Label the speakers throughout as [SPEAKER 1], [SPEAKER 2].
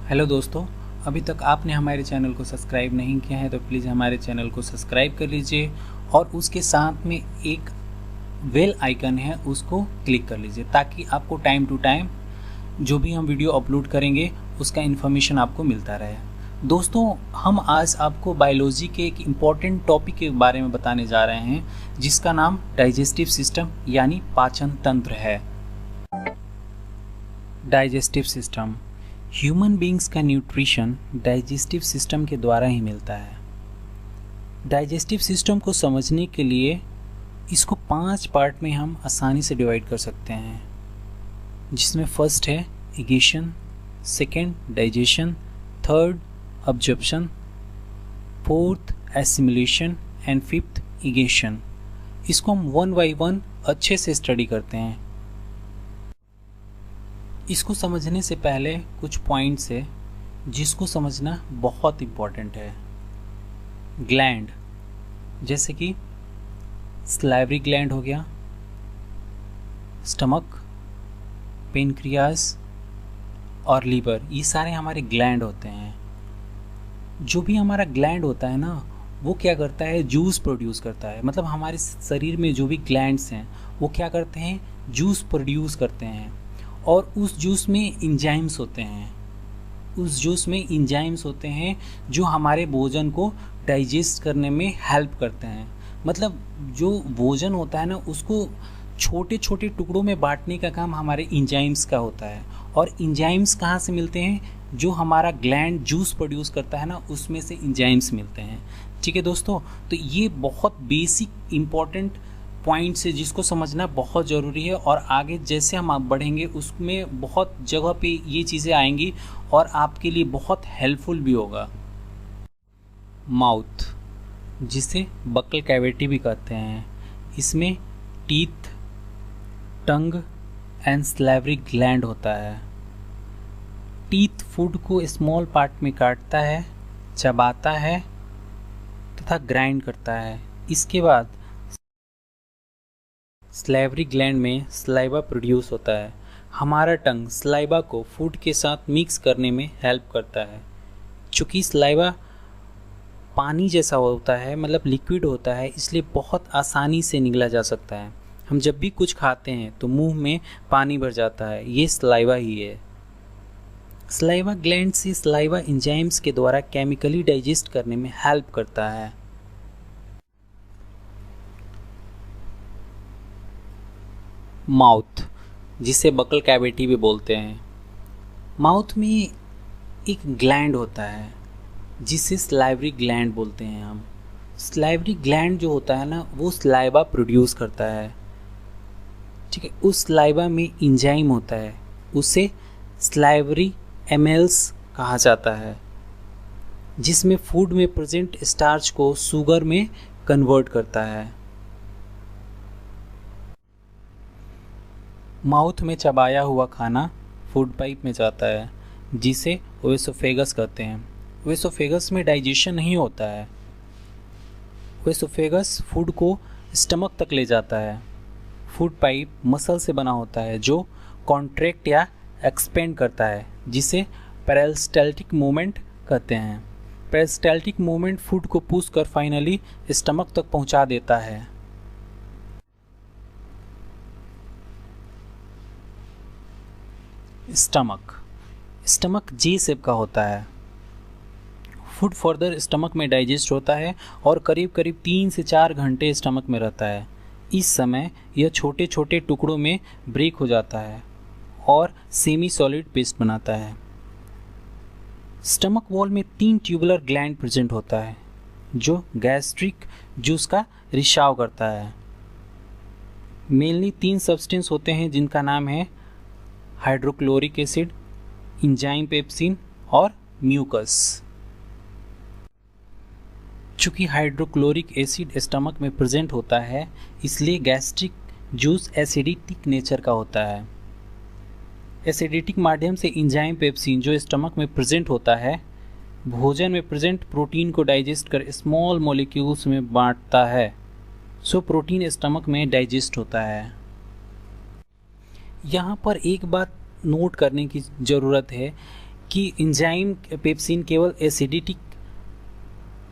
[SPEAKER 1] Hello दोस्तों, अभी तक आपने हमारे चैनल को सब्सक्राइब नहीं किया है तो प्लीज़ हमारे चैनल को सब्सक्राइब कर लीजिए और उसके साथ में एक बेल आइकन है उसको क्लिक कर लीजिए ताकि आपको टाइम टू टाइम जो भी हम वीडियो अपलोड करेंगे उसका इन्फॉर्मेशन आपको मिलता रहे। दोस्तों, हम आज आपको बायोलॉजी के एक इम्पॉर्टेंट टॉपिक के बारे में बताने जा रहे हैं जिसका नाम डाइजेस्टिव सिस्टम यानी पाचन तंत्र है। डाइजेस्टिव सिस्टम, ह्यूमन बींग्स का न्यूट्रिशन डाइजेस्टिव सिस्टम के द्वारा ही मिलता है। डाइजेस्टिव सिस्टम को समझने के लिए इसको 5 पार्ट में हम आसानी से डिवाइड कर सकते हैं, जिसमें फर्स्ट है ingestion, second digestion, third absorption, fourth assimilation and fifth egestion. इसको हम 1 बाय 1 अच्छे से स्टडी करते हैं। इसको समझने से पहले कुछ पॉइंट्स है जिसको समझना बहुत इम्पॉर्टेंट है। ग्लैंड, जैसे कि सलाइवरी ग्लैंड हो गया, स्टमक, पेनक्रियास और लीवर, ये सारे हमारे ग्लैंड होते हैं। जो भी हमारा ग्लैंड होता है ना, वो क्या करता है, जूस प्रोड्यूस करता है। मतलब हमारे शरीर में जो भी ग्लैंड्स हैं वो क्या करते हैं, जूस प्रोड्यूस करते हैं और उस जूस में एंजाइम्स होते हैं। जो हमारे भोजन को डाइजेस्ट करने में हेल्प करते हैं। मतलब जो भोजन होता है ना, उसको छोटे छोटे टुकड़ों में बांटने का काम हमारे एंजाइम्स का होता है। और एंजाइम्स कहाँ से मिलते हैं, जो हमारा ग्लैंड जूस प्रोड्यूस करता है ना, उसमें से एंजाइम्स मिलते हैं। ठीक है दोस्तों, तो ये बहुत बेसिक इम्पॉर्टेंट पॉइंट्स है जिसको समझना बहुत ज़रूरी है। और आगे जैसे हम बढ़ेंगे उसमें बहुत जगह पे ये चीज़ें आएंगी और आपके लिए बहुत हेल्पफुल भी होगा। माउथ, जिसे बकल कैविटी भी कहते हैं, इसमें teeth, tongue and salivary gland होता है। टीथ फूड को स्मॉल पार्ट में काटता है, चबाता है तथा ग्राइंड करता है। इसके बाद सलाइवरी ग्लैंड में सलाइवा प्रोड्यूस होता है। हमारा टंग सलाइवा को फूड के साथ मिक्स करने में हेल्प करता है। चूँकि सलाइवा पानी जैसा होता है, मतलब लिक्विड होता है, इसलिए बहुत आसानी से निगला जा सकता है। हम जब भी कुछ खाते हैं तो मुंह में पानी भर जाता है, ये सलाइवा ही है। सलाइवा ग्लैंड से सलाइवा एंजाइम्स के द्वारा केमिकली डाइजेस्ट करने में हेल्प करता है। माउथ, जिसे बकल कैविटी भी बोलते हैं, माउथ में एक ग्लैंड होता है जिसे सलाइवरी ग्लैंड बोलते हैं हम। सलाइवरी ग्लैंड जो होता है ना, वो सलाइवा प्रोड्यूस करता है। ठीक है, उस सलाइवा में एंजाइम होता है, उसे सलाइवरी एमेल्स कहा जाता है, जिसमें फूड में प्रेजेंट स्टार्च को शुगर में कन्वर्ट करता है। माउथ में चबाया हुआ खाना फूड पाइप में जाता है, जिसे ओएसोफेगस कहते हैं। ओएसोफेगस में डाइजेशन नहीं होता है। ओएसोफेगस फूड को स्टमक तक ले जाता है। फूड पाइप मसल से बना होता है जो कॉन्ट्रैक्ट या एक्सपेंड करता है, जिसे पेरिस्टाल्टिक मूवमेंट कहते हैं। पेरिस्टाल्टिक मूवमेंट फूड को पुश कर फाइनली स्टमक तक पहुंचा देता है। स्टमक जी शेप का होता है। फूड फर्दर स्टमक में डाइजेस्ट होता है और करीब करीब 3 से 4 घंटे स्टमक में रहता है। इस समय यह छोटे छोटे टुकड़ों में ब्रेक हो जाता है और सेमी सॉलिड पेस्ट बनाता है। स्टमक वॉल में 3 ट्यूबुलर ग्लैंड प्रेजेंट होता है जो गैस्ट्रिक जूस का रिसाव करता है। मेनली 3 सब्सटेंस होते हैं जिनका नाम है हाइड्रोक्लोरिक एसिड, एंजाइम पेप्सिन और म्यूकस। चूँकि हाइड्रोक्लोरिक एसिड स्टमक में प्रेजेंट होता है, इसलिए गैस्ट्रिक जूस एसिडिक नेचर का होता है। एसिडिक माध्यम से एंजाइम पेप्सिन जो स्टमक में प्रेजेंट होता है, भोजन में प्रेजेंट प्रोटीन को डाइजेस्ट कर स्मॉल मॉलिक्यूल्स में बांटता है। सो प्रोटीन स्टमक में डाइजेस्ट होता है। यहाँ पर एक बात नोट करने की ज़रूरत है कि एंजाइम पेप्सिन केवल एसिडिटी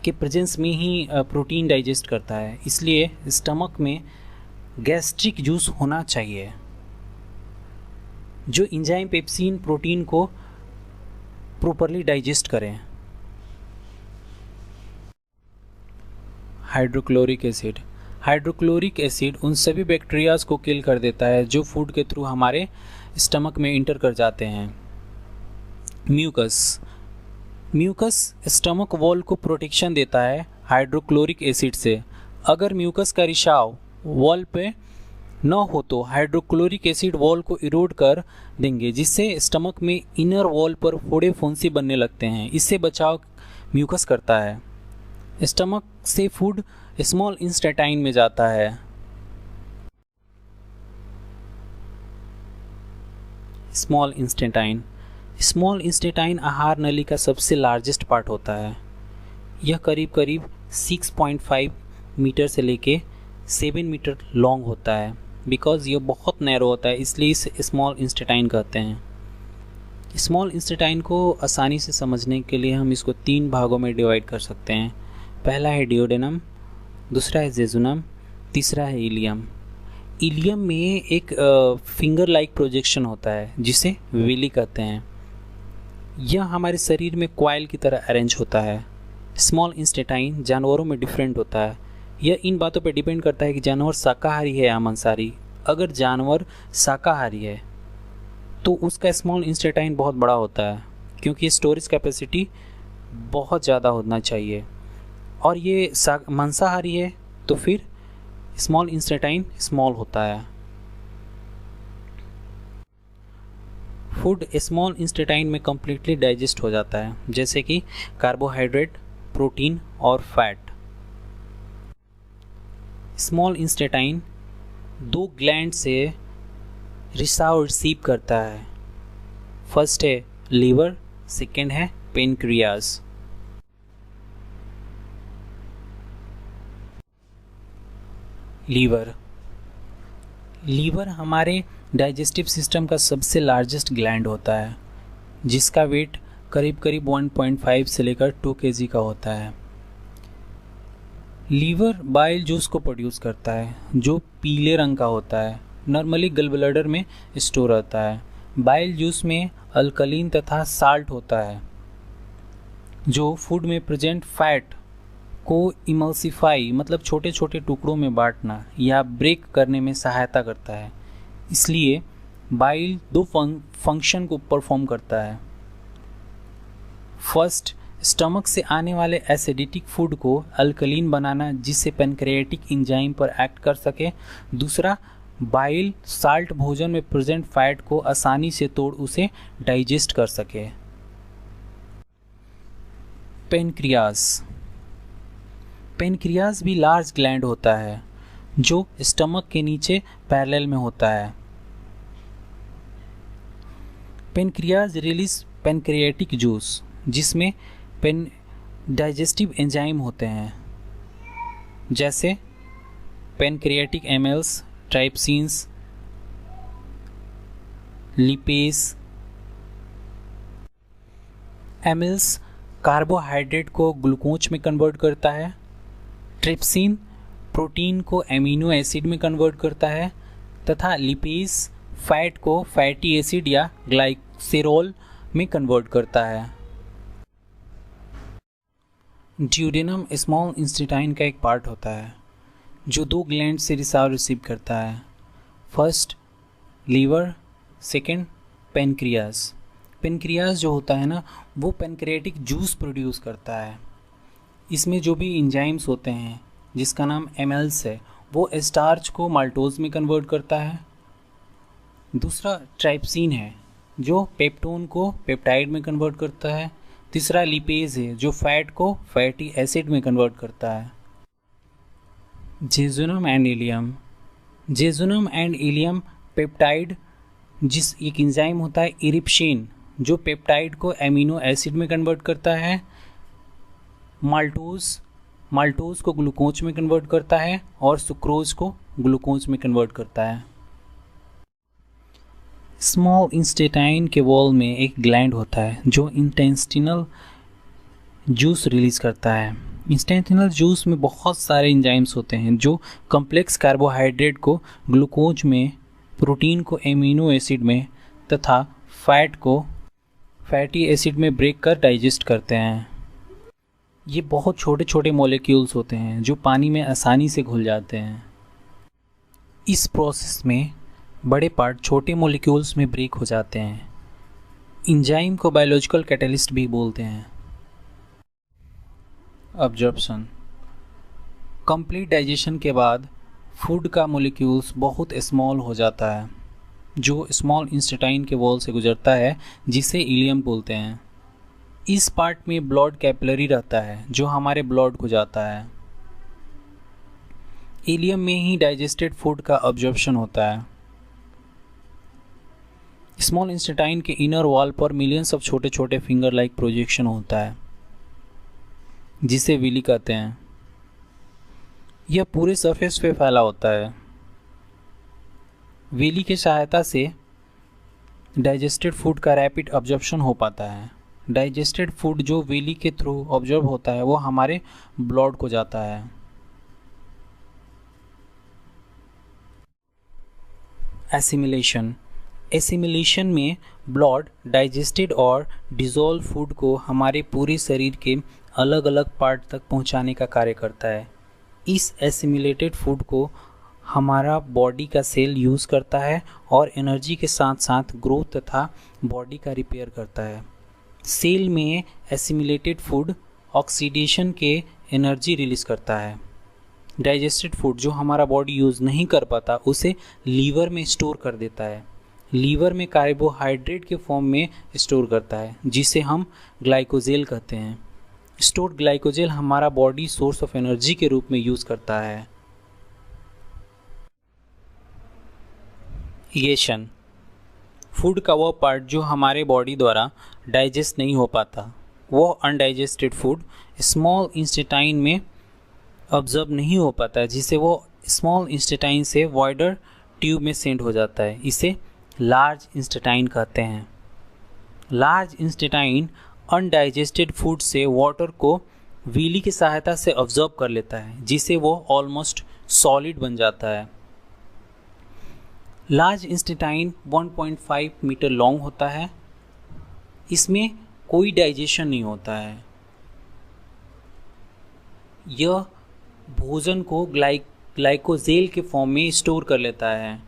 [SPEAKER 1] के प्रेजेंस में ही प्रोटीन डाइजेस्ट करता है, इसलिए स्टमक में गैस्ट्रिक जूस होना चाहिए जो एंजाइम पेप्सिन प्रोटीन को प्रॉपरली डाइजेस्ट करें। Hydrochloric acid. हाइड्रोक्लोरिक एसिड उन सभी बैक्टीरियाज को किल कर देता है जो फूड के थ्रू हमारे स्टमक में इंटर कर जाते हैं। म्यूकस। म्यूकस स्टमक वॉल को प्रोटेक्शन देता है हाइड्रोक्लोरिक एसिड से। अगर म्यूकस का रिसाव वॉल पे न हो तो हाइड्रोक्लोरिक एसिड वॉल को इरोड कर देंगे, जिससे स्टमक में इनर वॉल पर फोड़े फुंसी बनने लगते हैं। इससे बचाव म्यूकस करता है। स्टमक से फूड स्मॉल इंस्टेटाइन में जाता है। स्मॉल इंस्टेटाइन। स्मॉल इंस्टेटाइन आहार नली का सबसे लार्जेस्ट पार्ट होता है। यह करीब करीब 6.5 मीटर से लेके 7 मीटर लॉन्ग होता है। बिकॉज ये बहुत नैरो होता है इसलिए इसे स्मॉल इंस्टेटाइन कहते हैं। स्मॉल इंस्टेटाइन को आसानी से समझने के लिए हम इसको 3 भागों में डिवाइड कर सकते हैं। पहला है डियोडेनम, दूसरा है जेजुनम, तीसरा है इलियम। इलियम में एक फिंगर लाइक प्रोजेक्शन होता है जिसे विली कहते हैं। यह हमारे शरीर में कॉइल की तरह अरेंज होता है। स्मॉल इंस्टेटाइन जानवरों में डिफरेंट होता है। यह इन बातों पर डिपेंड करता है कि जानवर शाकाहारी है या मांसाहारी। अगर जानवर शाकाहारी है तो उसका स्मॉल इंस्टेटाइन बहुत बड़ा होता है क्योंकि स्टोरेज कैपेसिटी बहुत ज़्यादा होना चाहिए, और ये मांसाहारी है तो फिर स्मॉल इंस्टेटाइन स्मॉल होता है। फूड स्मॉल इंस्टेटाइन में कम्प्लीटली डाइजेस्ट हो जाता है, जैसे कि कार्बोहाइड्रेट, प्रोटीन और फैट। स्मॉल इंस्टेटाइन 2 ग्लैंड से रिसाव रिसीव करता है। फर्स्ट है लीवर, सेकेंड है पेनक्रियाज। लीवर। लीवर हमारे डाइजेस्टिव सिस्टम का सबसे लार्जेस्ट ग्लैंड होता है, जिसका वेट करीब करीब 1.5 से लेकर 2 kg का होता है। लीवर बाइल जूस को प्रोड्यूस करता है जो पीले रंग का होता है। नॉर्मली गल ब्लैडर में स्टोर रहता है। बाइल जूस में अल्कलीन तथा साल्ट होता है जो फूड में प्रेजेंट फैट को इमल्सिफाई मतलब छोटे छोटे टुकड़ों में बांटना या ब्रेक करने में सहायता करता है। इसलिए बाइल 2 फंक्शन को परफॉर्म करता है। फर्स्ट, स्टमक से आने आने एसिडिटिक फूड को अल्कलीन बनाना जिससे पैनक्रियाटिक एंजाइम पर एक्ट कर सके। दूसरा, बाइल साल्ट भोजन में प्रेजेंट फैट को आसानी से तोड़ उसे डाइजेस्ट कर सके। पेनक्रियाज। पेनक्रियाज भी लार्ज ग्लैंड होता है जो स्टमक के नीचे पैरेलल में होता है। पेनक्रियाज रिलीज पैनक्रियाटिक जूस जिसमें डाइजेस्टिव एंजाइम होते हैं, जैसे पैनक्रियाटिक एमिल्स, ट्राइप्सिन्स, लिपेज। एमिल्स कार्बोहाइड्रेट को ग्लूकोज में कन्वर्ट करता है। ट्रिप्सिन प्रोटीन को एमिनो एसिड में कन्वर्ट करता है तथा लिपेज फैट को फैटी एसिड या ग्लाइसेरोल में कन्वर्ट करता है। ड्यूडेनम स्मॉल इंस्टेटाइन का एक पार्ट होता है जो 2 ग्लैंड से रिसाव रिसीव करता है। First liver, second pancreas. Pancreas जो होता है ना वो पेनक्रियाटिक जूस प्रोड्यूस करता है। इसमें जो भी एंजाइम्स होते हैं जिसका नाम एमिल्स है वो स्टार्च को माल्टोज में कन्वर्ट करता है। दूसरा ट्राइप्सिन है जो पेप्टोन को पेप्टाइड में कन्वर्ट करता है। तीसरा लिपेज है जो फैट को फैटी एसिड में कन्वर्ट करता है। Jejunum and ileum. Jejunum and ileum peptide जिस एक एंजाइम होता है इरिप्शिन जो पेप्टाइड को एमिनो एसिड में कन्वर्ट करता है। माल्टोज को ग्लूकोज में कन्वर्ट करता है और सुक्रोज को ग्लूकोज में कन्वर्ट करता है। स्मॉल इंटेस्टाइन के वॉल में एक ग्लैंड होता है जो इंटेस्टिनल जूस रिलीज़ करता है। इंटेस्टिनल जूस में बहुत सारे एंजाइम्स होते हैं जो कॉम्प्लेक्स कार्बोहाइड्रेट को ग्लूकोज में, प्रोटीन को एमिनो एसिड में तथा फैट को फैटी एसिड में ब्रेक कर डाइजेस्ट करते हैं। ये बहुत छोटे छोटे मॉलिक्यूल्स होते हैं जो पानी में आसानी से घुल जाते हैं। इस प्रोसेस में बड़े पार्ट छोटे मॉलिक्यूल्स में ब्रेक हो जाते हैं। एंजाइम को बायोलॉजिकल कैटलिस्ट भी बोलते हैं। ऑब्जर्प्शन, कंप्लीट डाइजेशन के बाद फूड का मॉलिक्यूल्स बहुत स्मॉल हो जाता है जो स्मॉल इंटेस्टाइन के वॉल से गुजरता है, जिसे इलियम बोलते हैं। इस पार्ट में ब्लड कैपिलरी रहता है जो हमारे ब्लड को जाता है। इलियम में ही डाइजेस्टेड फूड का ऑब्जर्प्शन होता है। स्मॉल इंटेस्टाइन के इनर वॉल पर मिलियंस ऑफ छोटे छोटे फिंगर लाइक प्रोजेक्शन होता है जिसे विली कहते हैं। यह पूरे सरफेस पे फैला होता है। विली की सहायता से डाइजेस्टेड फूड का रैपिड ऑब्जर्प्शन हो पाता है। डाइजेस्टेड फूड जो विली के थ्रू ऑब्जर्व होता है वो हमारे ब्लड को जाता है। एसिमिलेशन, एसिमिलेशन में ब्लड डाइजेस्टेड और डिज़ोल्व फूड को हमारे पूरे शरीर के अलग अलग पार्ट तक पहुंचाने का कार्य करता है। इस एसिमिलेटेड फूड को हमारा बॉडी का सेल यूज़ करता है और एनर्जी के साथ साथ ग्रोथ तथा बॉडी का रिपेयर करता है। सेल में एसिमिलेटेड फूड ऑक्सीडेशन के एनर्जी रिलीज़ करता है। डाइजेस्टेड फूड जो हमारा बॉडी यूज़ नहीं कर पाता उसे लीवर में स्टोर कर देता है। लीवर में कार्बोहाइड्रेट के फॉर्म में स्टोर करता है जिसे हम ग्लाइकोजेल कहते हैं। स्टोर्ड ग्लाइकोजेल हमारा बॉडी सोर्स ऑफ एनर्जी के रूप में यूज़ करता है। इगेशन, फूड का वो पार्ट जो हमारे बॉडी द्वारा डाइजेस्ट नहीं हो पाता, वो अनडाइजेस्टेड फूड स्मॉल इंटेस्टाइन में ऑब्जर्व नहीं हो पाता, जिसे वो स्मॉल इंटेस्टाइन से वाइडर ट्यूब में सेंड हो जाता है। इसे लार्ज इंटेस्टाइन कहते हैं। लार्ज इंटेस्टाइन अनडाइजेस्टेड फूड से वाटर को विली की सहायता से ऑब्जर्व कर लेता है जिसे वो ऑलमोस्ट सॉलिड बन जाता है। लार्ज इंटेस्टाइन 1.5 मीटर लॉन्ग होता है। इसमें कोई डाइजेशन नहीं होता है। यह भोजन को ग्लाइकोजेल के फॉर्म में स्टोर कर लेता है।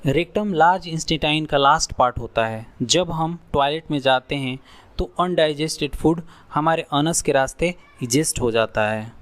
[SPEAKER 1] रेक्टम लार्ज इंटेस्टाइन का लास्ट पार्ट होता है। जब हम टॉयलेट में जाते हैं तो अनडाइजेस्टेड फूड हमारे अनस के रास्ते इजेस्ट हो जाता है।